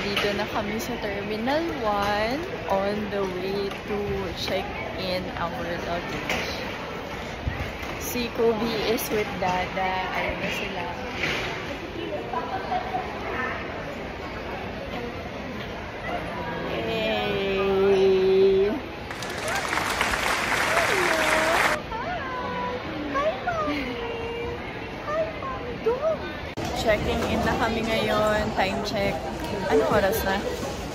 nandito na kami sa Terminal 1 on the way to check in our luggage. Si Kobe is with Dada. Ayun na sila. Hey! Checking in na kami ngayon. Time check. Anong oras na?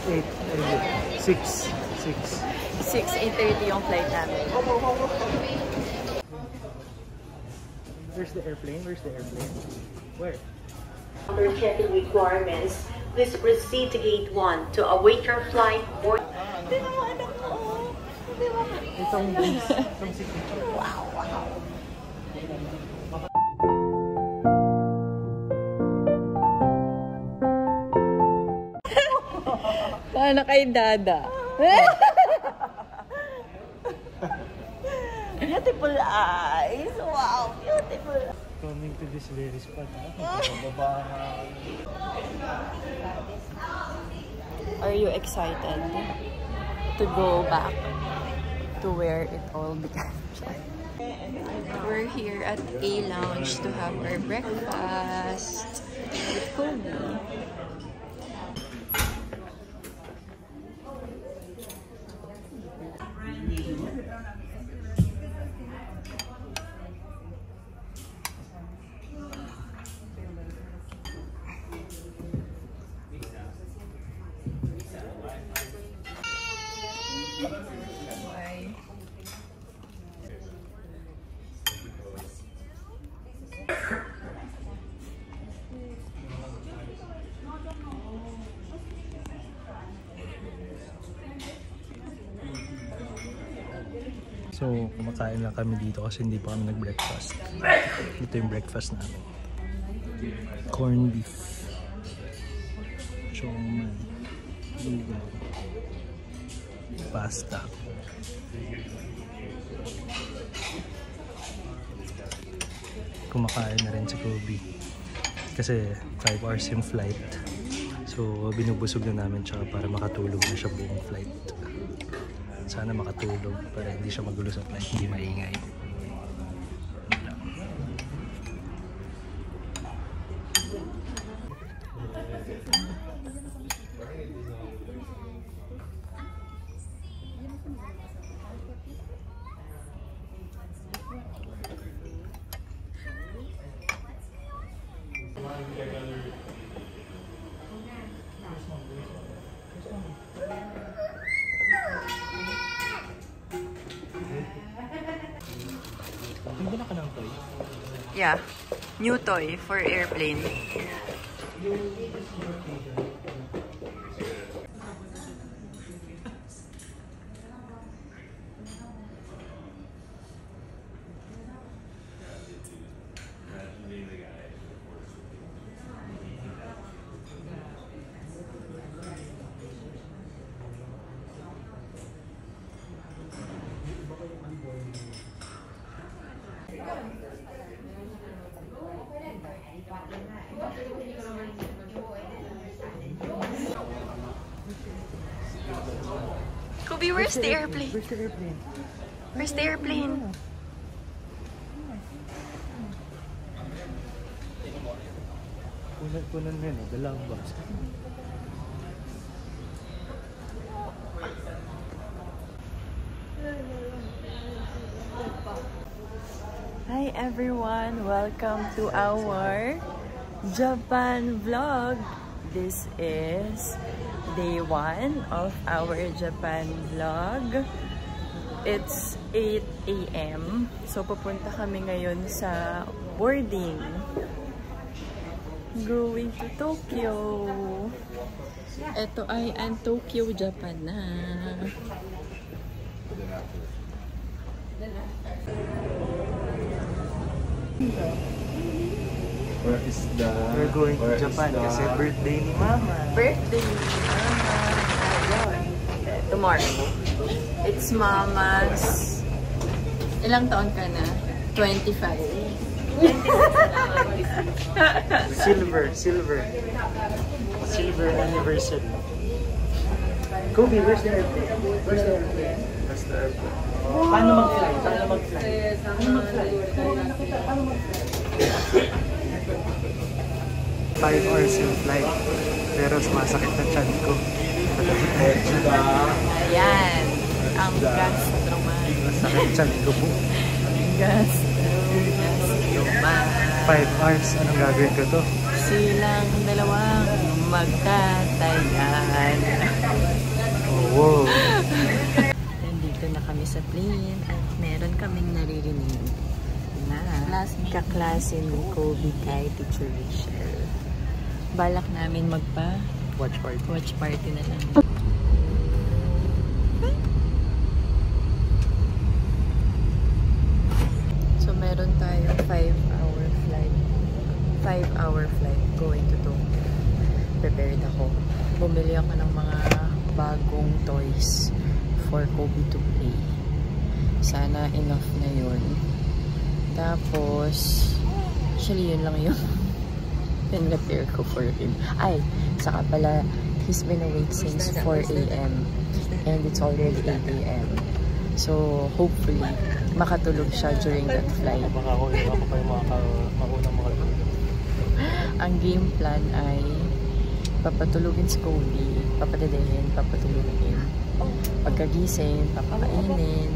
8:30 yung flight namin. Where's the airplane? Where? Under checking requirements, please proceed to gate 1 to await your flight or... Itong signature. Wow. Paano kay Dada? Beautiful eyes! Wow, beautiful! Coming to this very spot. Are you excited to go back to where it all began? We're here at A Lounge to have our breakfast with Kobe. So, kumakain lang kami dito kasi hindi pa kami nag-breakfast. Ito yung breakfast namin. Corned beef. Choman. Lugaw. Pasta. Kumakain na rin si Kobe. Kasi 5 hours yung flight. So, binubusog na namin siya para makatulog na siya buong flight. Sana makatulog para hindi siya magulo sa flight, hindi maingay. Hindi na ka ng toy? Yeah. New toy for airplane. Kobe, where's the airplane? Where's the airplane? Where's the airplane? Kunan na yun, dalawang box. Hi everyone! Welcome to our Japan vlog. This is day 1 of our Japan vlog. It's 8 AM. So pupunta kami ngayon sa boarding. Going to Tokyo. Ito ay ang Tokyo, Japan na. Where is the... We're going to Japan kasi birthday ni Mama. Birthday ni Mama. Tomorrow. It's Mama's... Ilang taon ka na? 25. Silver. silver anniversary. Kobe, where's the airplane? Where's the airplane? Where's the airplane? Paano mag-fly? Paano mag-fly? Paano mag-fly? Paano mag-fly? 5 hours yung flight. Pero sumasakit na chan ko. Ayan. Ang gastroman. Masakit chan ko po. Gastroman. 5 hours. Anong gagawin ko to? Silang dalawang magkatayan. Oh, wow. Nandito na kami sa plane at meron kaming naririnig na kaklase ni Kobe kay Teacher Rachel. Balak namin Watch party na lang. So meron tayong 5-hour flight going to Tokyo. Prepared ako. Bumili ako ng mga bagong toys for Kobe to play. Sana enough na yun. Tapos actually yun lang yung pin-repair ko for him. Ay, saka pala he's been awake since 4 AM and it's already 8 AM. So hopefully makatulog siya during that flight. Baka ako pa yung makunang makatulog. Ang game plan ay papatulugin si Kobe, papatidihin, papatulugin. Pagkagising, papakainin,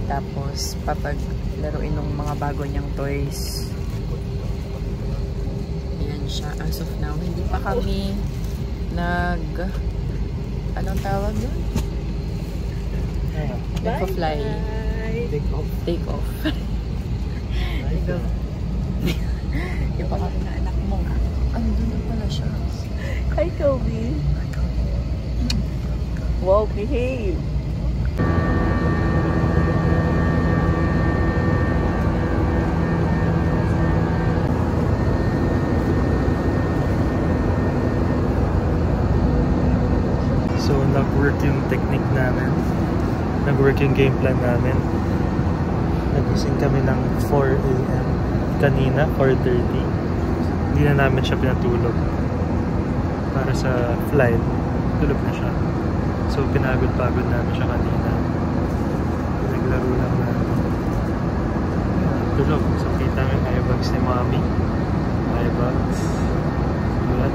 tapos papaglaruin ng mga bago niyang toys. Ayan siya. As of now, hindi pa kami anong tawag yun? Nagpa-fly. Take off. Iba kami na anak mo. Andun na pala siya. Hi, Kobe. Wow, behave. So, nag-work yung technique namin. Nag-work yung game plan namin. Nagising kami ng 4 AM kanina, 4:30. Hindi na namin siya pinatulog. Para sa flight, tulog na siya. So, pinagod-pagod namin siya kanina. Naglaro lang namin. Tulog. So, kita yung eyebags ni Mami. Eyebags. Bulat.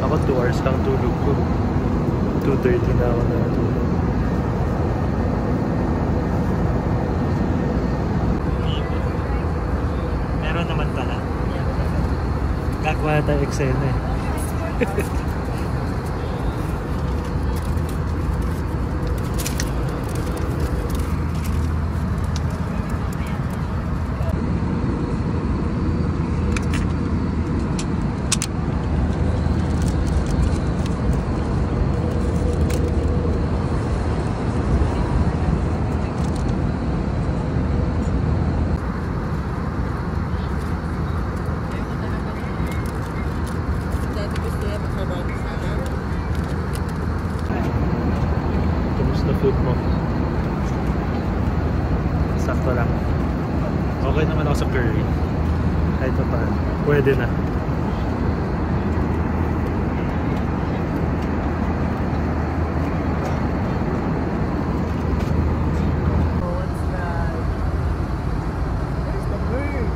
Ako 2 hours lang tulog ko. 2:30 na ako natulog. Meron naman pala. Gagawa na tayo eksena eh. Food mo. Sakto lang. Okay naman ako sa curry. Kahit pa paano. Pwede na. What's that? There's the bird.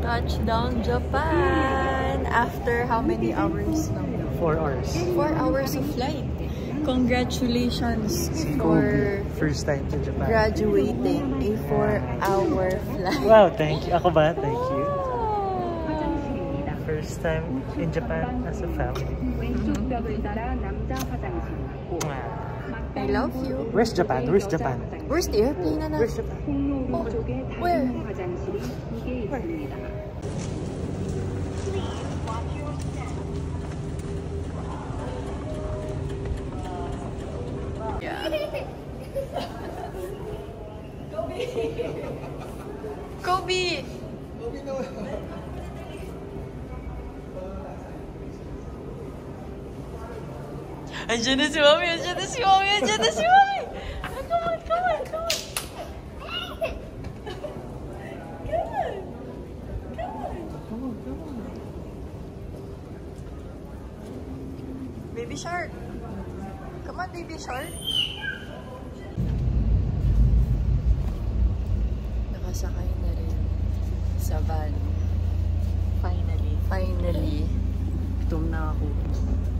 Touchdown Japan! After how many hours? 4 hours. 4 hours of flight. Congratulations for first time to Japan. graduating a 4-hour flight. Wow, thank you. Ako ba? Thank you. First time in Japan as a family. I love you. Where's Japan? Where's Japan? Where's the airplane, Anna? Where's Japan? Oh, where? Kobe! Andiyan na si Mami! Andiyan na si Mami! Andiyan na si Mami! Come on! Come on! Come on! Come on! Come on! Baby shark! Come on, baby shark! Nakasakay na rin sa van. Finally. Finally. Gutom na ako.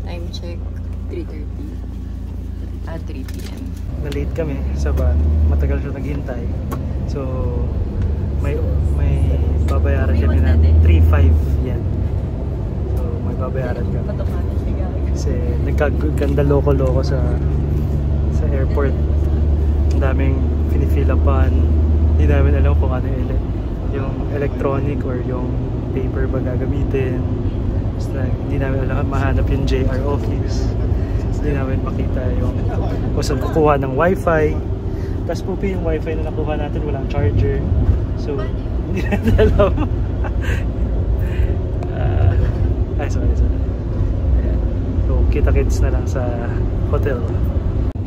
Time check, 3:30. 3 p.m. Na-late kami sa van. Matagal siya naghintay. So, may babayaran kami na 3.5 yan. So, may babayaran kami. Kasi nagkaganda loko-loko sa airport. Ang daming pinifilapan. Hindi namin alam kung ano yung electronic or yung paper ba gagamitin. Basta hindi namin alam mahanap yung JR office. Hindi namin makita yung kung saan kukuha ng wifi. Tapos po yung wifi na nakuha natin walang charger. So hindi natin alam. Sorry. Ayan. So kita-kits na lang sa hotel.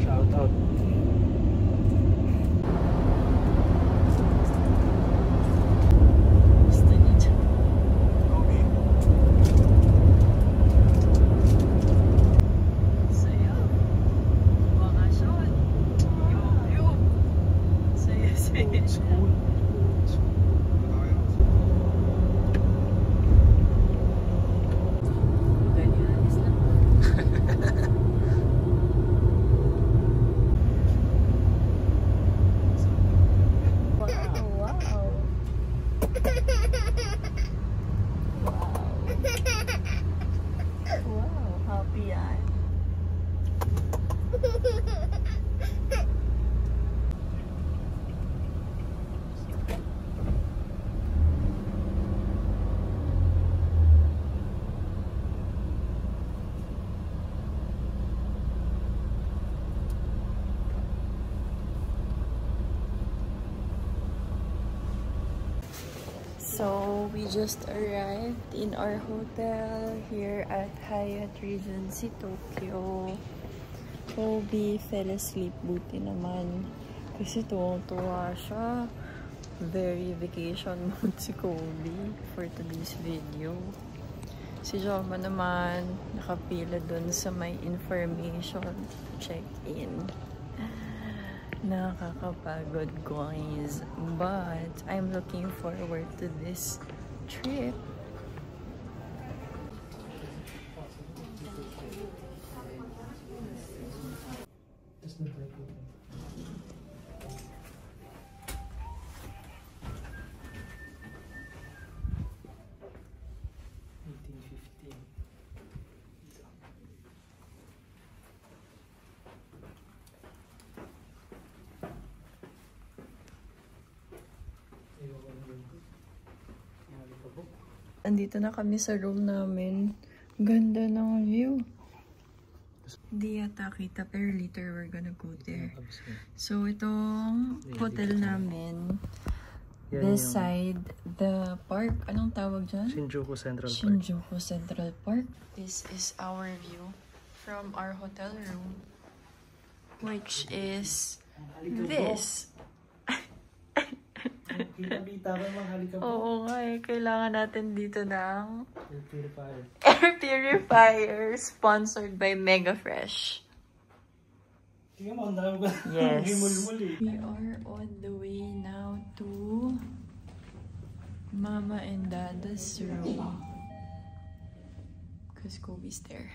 Shout out. So, we just arrived in our hotel here at Hyatt Regency Tokyo. Kobe fell asleep, buti naman. Kasi tuwang-tuwa siya. Very vacation mode si Kobe for today's video. Si Joma naman, nakapila dun sa may information check-in. Nakakapagod, guys, but I'm looking forward to this trip. Andito na kami sa room namin. Ganda ng view. Di yata kita, pero later we're gonna go there. So, itong hotel namin beside the park. Anong tawag dyan? Shinjuku Central Park. Shinjuku Central Park. This is our view from our hotel room, which is this. Oo nga eh. Kailangan natin dito ng air purifier sponsored by Mega Fresh. Yes. We are on the way now to Mama and Dada's room. Because Kobe's there.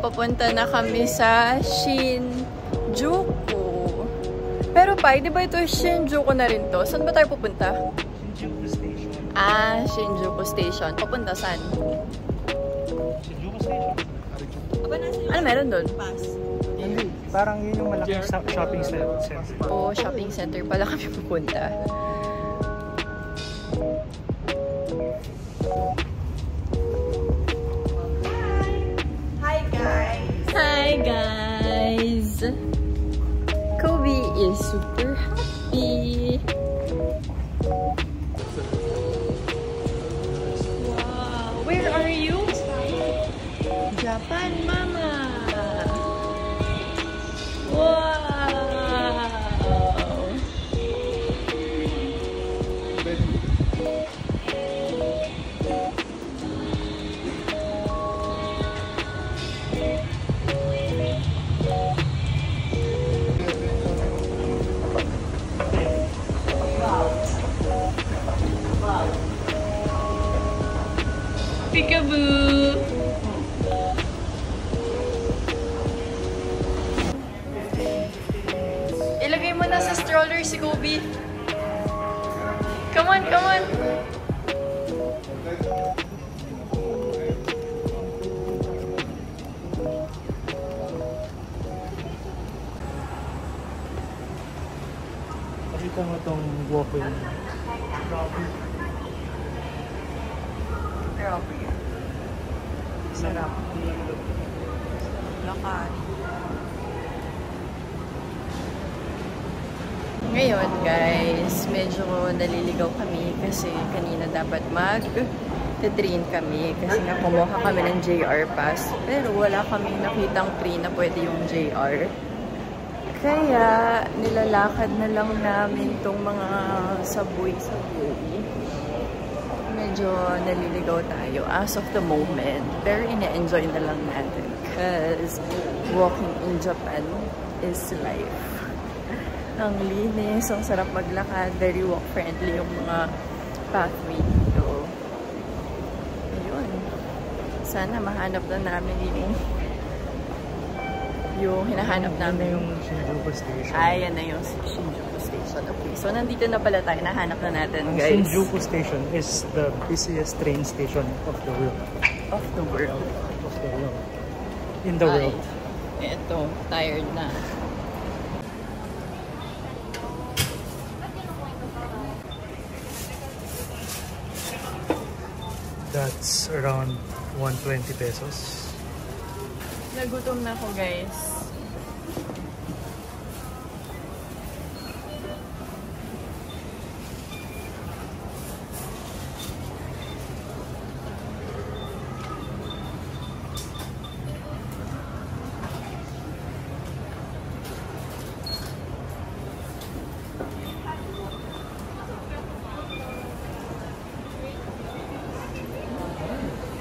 Papunta na kami sa Shinjuku. Pero pa, di ba ito Shinjuku na rin to? Saan ba tayo pupunta? Shinjuku Station. Ah, Shinjuku Station. Papunta saan? Shinjuku Station. Ano meron doon? Hindi. Parang yun yung malaking shopping center. Oo, shopping center pala kami pupunta. Hi guys! Kobe is super happy. Wow! Where are you? Japan, mama! Wow! Peekaboo! Ilagay mo na sa stroller si Kobe. Come on, come on! Pakita mo itong walkway. Sarap. Lakad. Ngayon guys, medyo naliligaw kami kasi kanina dapat mag-train kami kasi nga kumuha kami ng JR pass pero wala kaming nakitang train na pwede yung JR. Kaya nilalakad na lang namin tong mga subway. Medyo naliligaw tayo as of the moment. Pero ina-enjoy na lang natin because walking in Japan is life. Ang linis, ang sarap maglakad, very walk-friendly yung mga pathway dito. Ayun. Sana mahanap na namin yung hinahanap namin. Yung Shinjuku Station. Ayan na yung Shinjuku Station. Okay, so nandito na pala tayo. Nahanap na natin, guys. Shinjuku Station is the busiest train station of the world. Of the world. Of the world. In the world. Eto, tired na. That's around 120 pesos. Nagutom na ako, guys.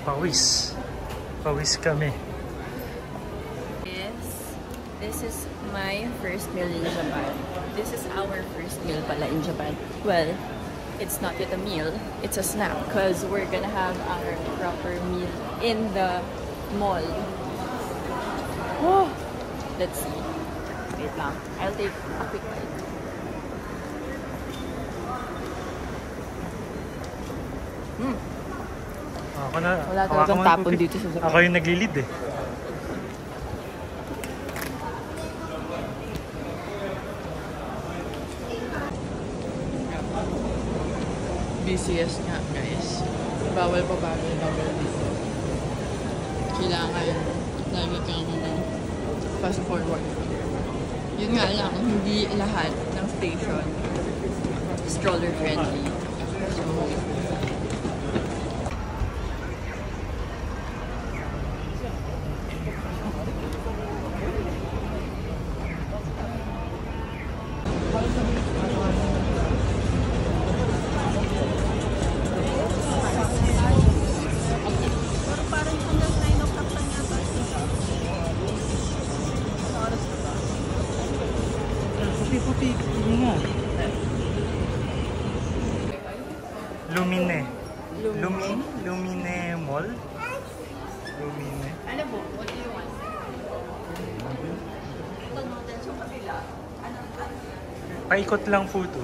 Pawis. Pawis kami. This is my first meal in Japan. This is our first meal pala in Japan. Well, it's not yet a meal. It's a snack because we're gonna have our proper meal in the mall. Oh, let's see. Wait lang. I'll take a quick bite. Ako na, Wala talagang tapon dito sa Japan. Ako yung naglilid eh. BCS nga guys. Bawal pa bawal dito. Kailangan lagi kang fast forward. Yun nga lang, hindi lahat ng station stroller friendly. So, Puti-puti. Hindi nga. Lumine. Lumine Mall. Lumine. ano po? What do you want? Paikot lang po to.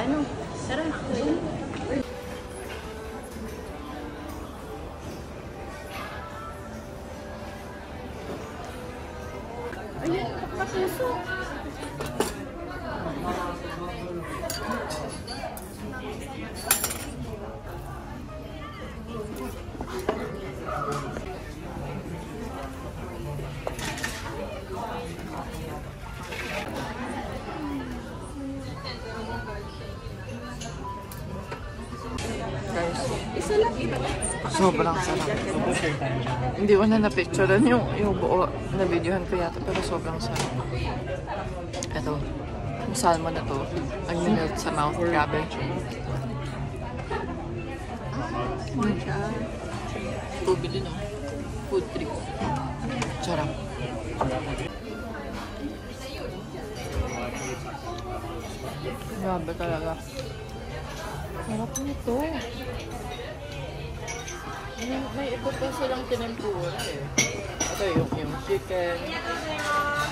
Ano? Sarap. Ayun, kapasuso. Sobrang sarap. Hindi ko na na-picturean yung buo na videohan ko yata, pero sobrang sarap. Ito, yung salmon na to, ang melt sa mouth, grabe. Food din, no? Food trip. Sarap. Grabe talaga. Sarap nito. May iba pa silang tinempura eh. Ito yung chicken.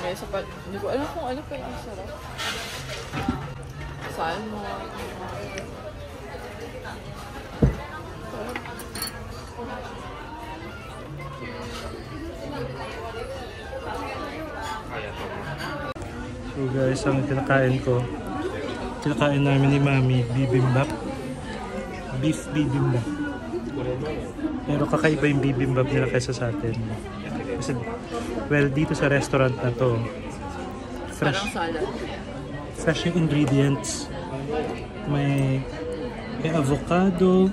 May isa pa, hindi ko alam kung ano pa yung sarap. Salmon. So guys, ang kinakain namin ni Mami, bibimbap. Beef bibimbap. Pero kakaiba yung bibimbap nila kaysa sa atin. Kasi, well, dito sa restaurant na to, fresh yung ingredients. May avocado,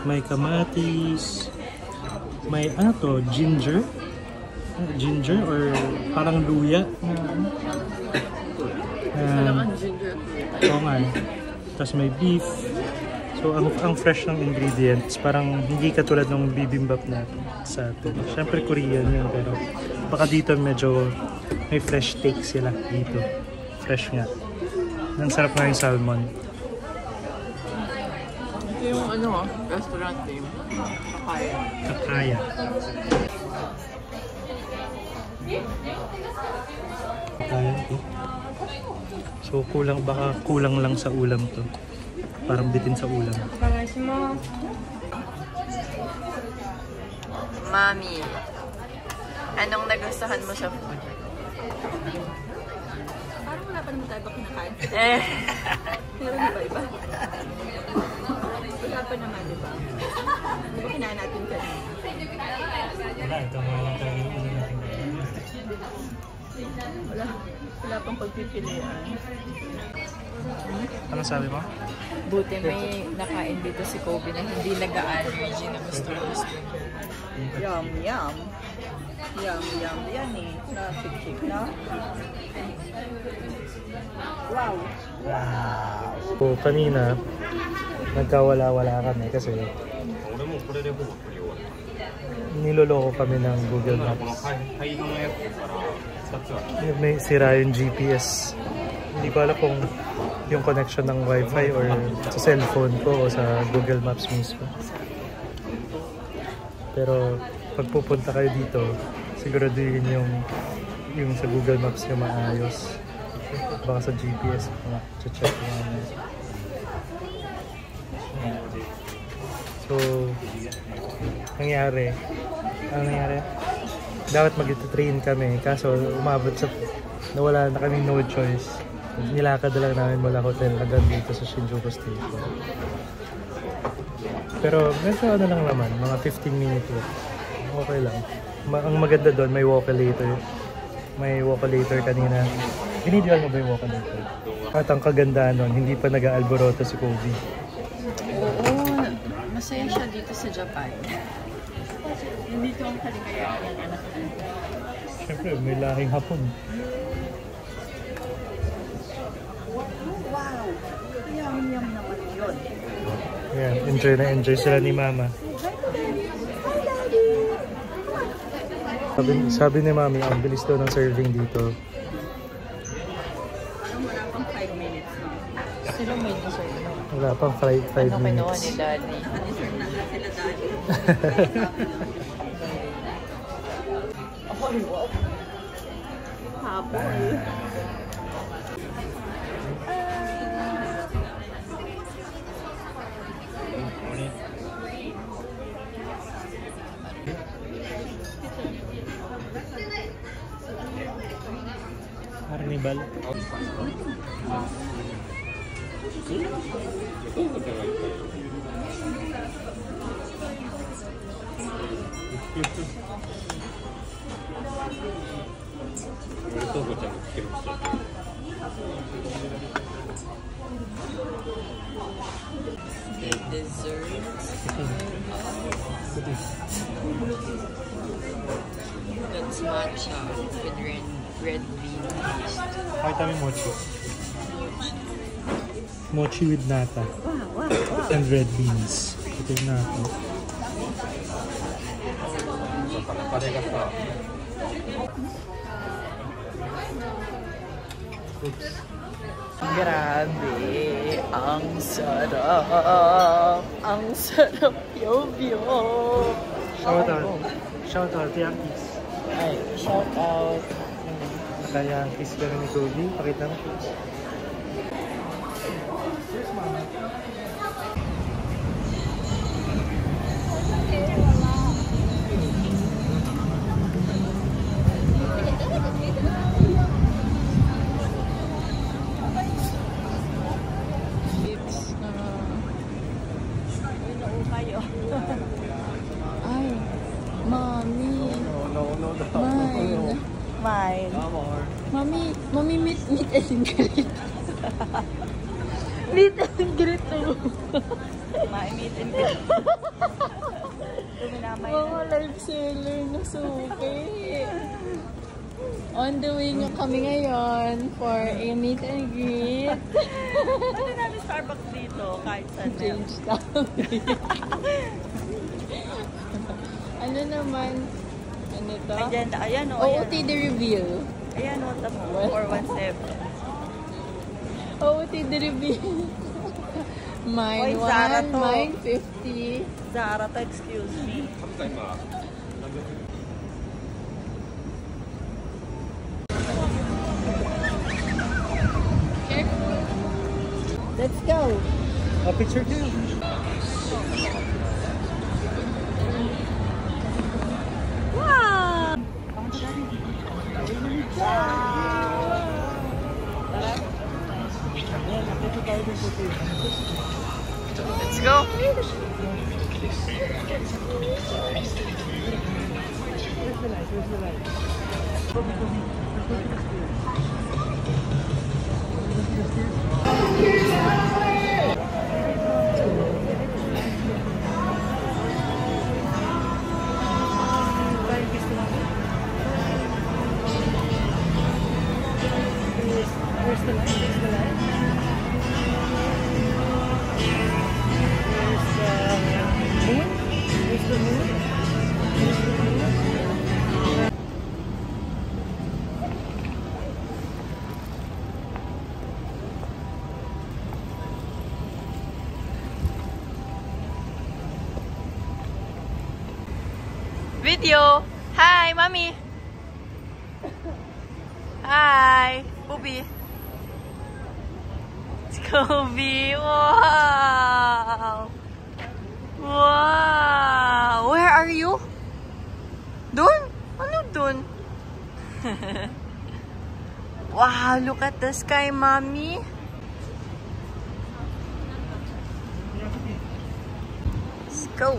may kamatis, may ano to, ginger or parang luya. Oo nga eh. Tapos may beef. So, ang fresh ng ingredients, parang hindi katulad ng bibimbap natin sa atin. Siyempre, Korean yun, pero baka dito medyo may fresh take sila dito. Fresh nga. Ang sarap nga yung salmon. Ito yung restaurant name. Kakaya. Kakaya. Kakaya ito. So, baka kulang lang sa ulam to. Parang bitin sa ulam. Mami, anong nagustuhan mo sa food? Parang wala pa naman tayo ba kinakain? Meron iba-iba. Wala pa naman, di ba? Di ba kinain natin kanina? Wala, ito mga lang tayo yung ulo natin. Wala pang pagpipilian. Ano sabi mo? Buti may nakain dito si Kobe na hindi nagaan. Hindi na gusto ko. Yum, yum. Yum, yum. Yan eh. Nakikik na. Wow. So, kanina, nagkawala-wala kami kasi niloloko kami ng Google Maps. May sira yung GPS. Hindi ko alam kung yung connection ng Wi-Fi or sa cellphone ko o sa Google Maps mismo. Pero pag pupunta kayo dito, siguraduhin yung sa Google Maps nyo maayos. Baka sa GPS, check nyo. So, ano nangyari? Dapat mag-train kami, kaso umabot sa nawala na kami no choice. Nilakad na lang namin mula hotel hanggang dito sa Shinjuku Station. Pero medyo ano lang naman, mga 15 minutes walk. Okay lang. Ang maganda doon, may walk-a-later. May walk-a-later kanina. Binidyoan mo ba yung walk-a-later? At ang kagandahan doon, hindi pa nag-aalboroto si Kobe. Oo, masaya siya dito sa Japan. Hindi ito ang kaligayahan ng anak ko. Siyempre, may lahing hapon. Wow! Yum-yum naman yun. Yeah, enjoy sila ni Mama. Sabi ni Mami, ang bilis daw ng serving dito. Wala pang 5 minutes na. Sila may dessert. Wala pang 5 Ano kinuha minutes. ni Daddy? Dessert na lang sila dati. Oh, what? Habol. Carnival. Desserts. That's matcha with red bean paste. Pakita mo mochi. Mochi with nata. And red beans. Ito yung nata. Oops. Grabe, ang sarap. Ang sarap, Yobyo. Shout out, Yankees. Ay, shout out. Naka-Yankees ka rin ni Kobe. Pakita mo. Ay, Mommy. No. Mine. Mine. Mommy, meet and greet. Meet and greet to. My meet and greet. Duminamay na. Mga live seller na suki. On the way nga kami ngayon for a meet and greet. Ano namin Starbucks dito kahit saan na. Change town. Ano naman? Ano to? Agenda. Ayan o. OOT the reveal. Ayan o. 417. OOT the reveal. Mine Oy, Zara 1, to. mine 50. Zara to, excuse me. Let's go. A picture too. Wow! Let's go. Video! Hi, Mommy! Hi! Ubi! Scooby! Wow! Wow! Where are you? Dun? Ano dun? Wow! Look at the sky, Mommy! Let's go!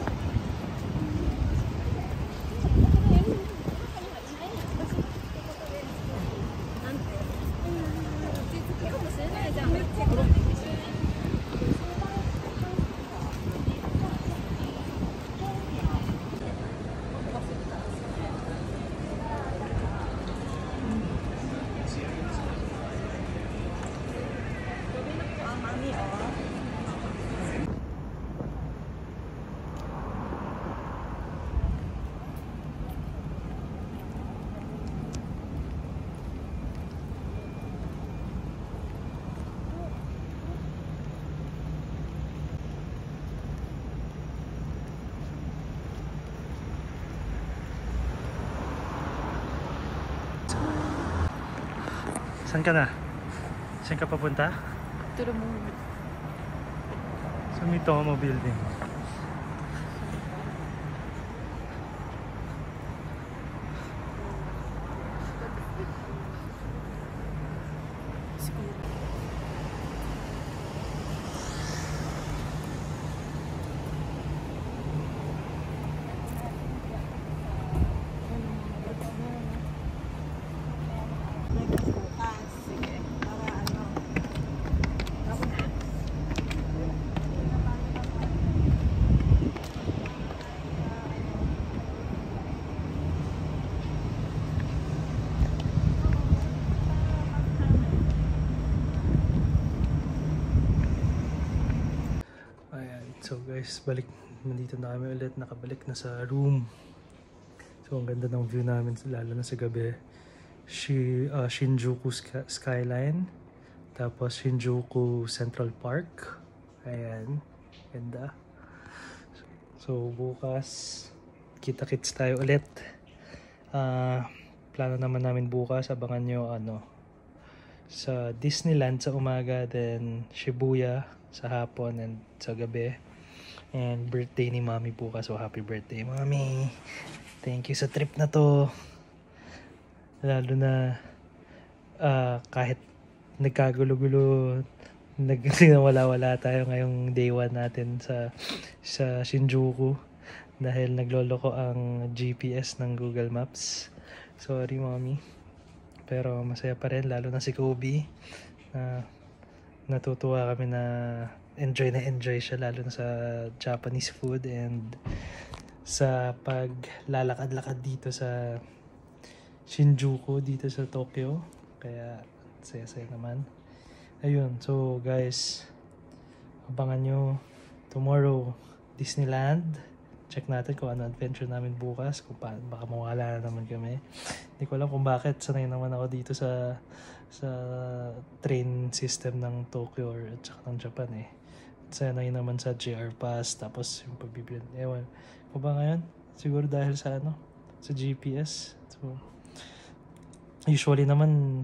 Saan ka na? Saan ka papunta? To the moon. Sa Mitomo building. So guys, nandito na kami ulit, nakabalik na sa room. So ang ganda ng view namin, lalo na sa gabi. Shinjuku skyline, tapos Shinjuku Central Park. Ayan, ganda. So bukas, kita-kits tayo ulit. Plano naman namin bukas, abangan nyo sa Disneyland sa umaga, then Shibuya sa hapon and sa gabi. And birthday ni Mommy bukas. So happy birthday, Mommy. Thank you sa trip na to. Lalo na kahit nagkagulo-gulo, wala tayo ngayong day 1 natin sa Shinjuku dahil nagloloko ang GPS ng Google Maps. Sorry, Mommy. Pero masaya pa rin, lalo na si Kobe. Natutuwa kami na enjoy siya, lalo na sa Japanese food and sa paglalakad-lakad dito sa Shinjuku, dito sa Tokyo. Kaya saya-saya naman. Ayun, so guys, abangan nyo tomorrow Disneyland. Check natin kung ano adventure namin bukas, kung paano, baka mawala na naman kami. Hindi ko alam kung bakit sanay naman ako dito sa train system ng Tokyo at saka ng Japan eh. Sanay naman sa JR Pass, tapos yung pagbibili. Ewan ko ba ngayon? Siguro dahil sa sa GPS. So usually naman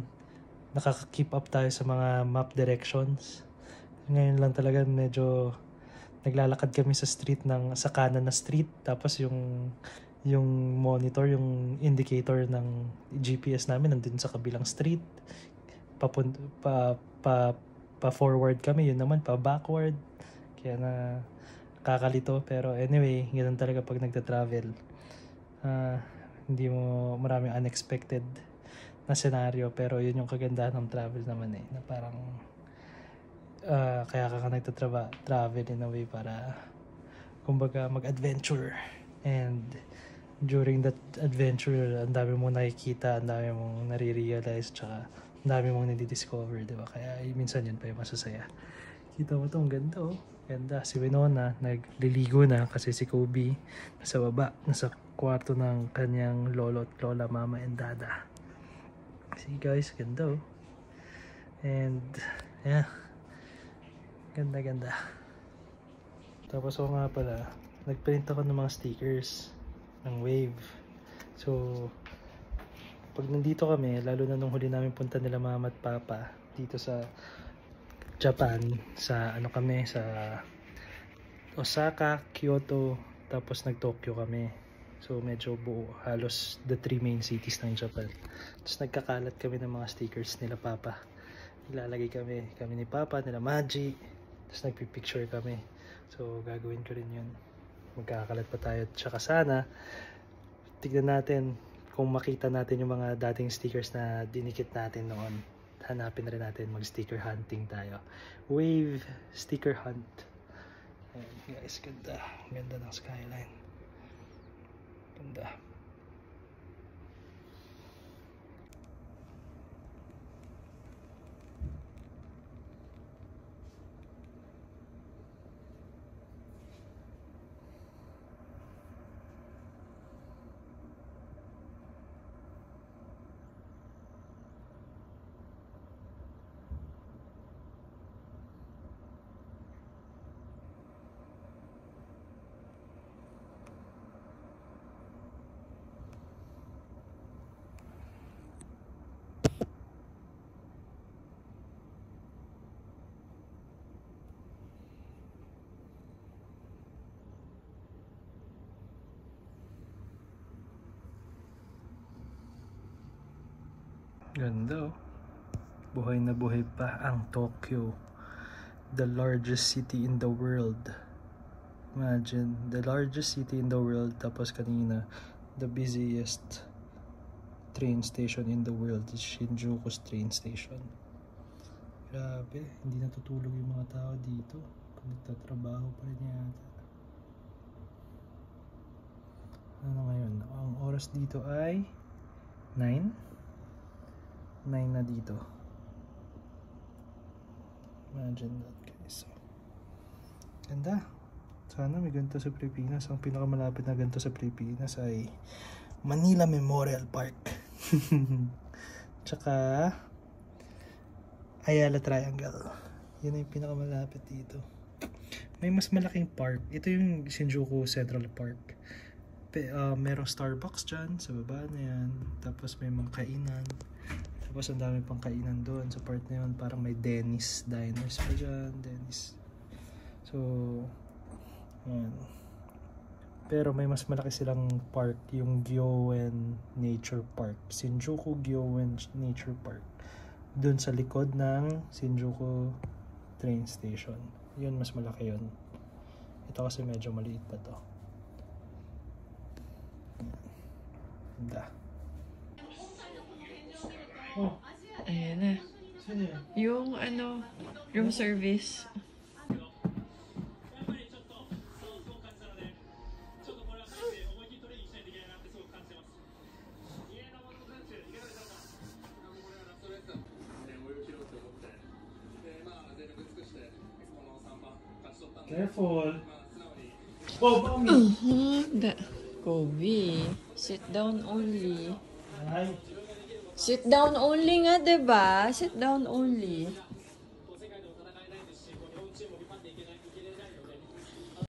nakaka-keep up tayo sa mga map directions. Ngayon lang talaga medyo naglalakad kami sa sa kanan na street, tapos yung monitor, yung indicator ng GPS namin nandun sa kabilang street. Pa forward kami, yun naman pa backward. Kaya na kakalito, pero anyway, ganun talaga pag nagta-travel. Hindi mo maraming unexpected na scenario, pero yun yung kagandahan ng travel naman eh, na parang kaya ka nagta-travel in a way para kumbaga mag-adventure, and during that adventure ang dami mong nakikita, ang dami mong nare-realize, tsaka ang dami mong nadi-discover, diba? Kaya minsan yun pa yung masasaya. Kita mo to, ang ganda oh. Ganda. Si Winona nagliligo na kasi si Kobe nasa baba, nasa kwarto ng kanyang lolo at lola, mama and dada. See guys, ganda oh. And yeah, ganda. Tapos ako nga pala, nagprint ako ng mga stickers ng Wave. So, pag nandito kami, lalo na nung huli namin punta nila mama at papa dito sa Japan, sa ano kami, sa Osaka, Kyoto, tapos nag-Tokyo kami. So medyo buo, halos the 3 main cities ng Japan. Tapos nagkakalat kami ng mga stickers nila papa. Ilalagay kami ni papa, nila Maji. Tapos nagpipicture kami. So gagawin ko rin yun. Magkakalat pa tayo. Tsaka sana, tignan natin kung makita natin yung mga dating stickers na dinikit natin noon. Hanapin rin natin, mag-sticker hunting tayo. Wave sticker hunt. Ayan guys, ganda. Ganda ng skyline. Ganda. Ganda oh. Buhay na buhay pa ang Tokyo. The largest city in the world. Imagine, the largest city in the world. Tapos kanina, the busiest train station in the world is Shinjuku's train station. Grabe, hindi natutulog yung mga tao dito. Nagtatrabaho pa rin yata. Ano ngayon? Ang oras dito ay 9 na dito. Imagine that guys. Ganda. Sana may ganito sa Pilipinas. Ang pinakamalapit na ganito sa Pilipinas ay Manila Memorial Park. Tsaka Ayala Triangle. Yun yung pinakamalapit dito. May mas malaking park. Ito yung Shinjuku Central Park. Merong Starbucks dyan sa baba na yan. Tapos may mga kainan. Tapos ang dami pang kainan doon sa part na yun. Parang may Dennis Diners pa dyan. Dennis. So, yan. Pero may mas malaki silang park. Yung Gyoen Nature Park. Shinjuku Gyoen Nature Park. Doon sa likod ng Shinjuku train station. Yun, mas malaki yun. Ito kasi medyo maliit pa to. Ganda. Oh. Ayan na. Sino yan? Yung ano, room service. Careful. Oh, mommy. Kobe, sit down only. Ay. Sit down only nga, diba? Sit down only.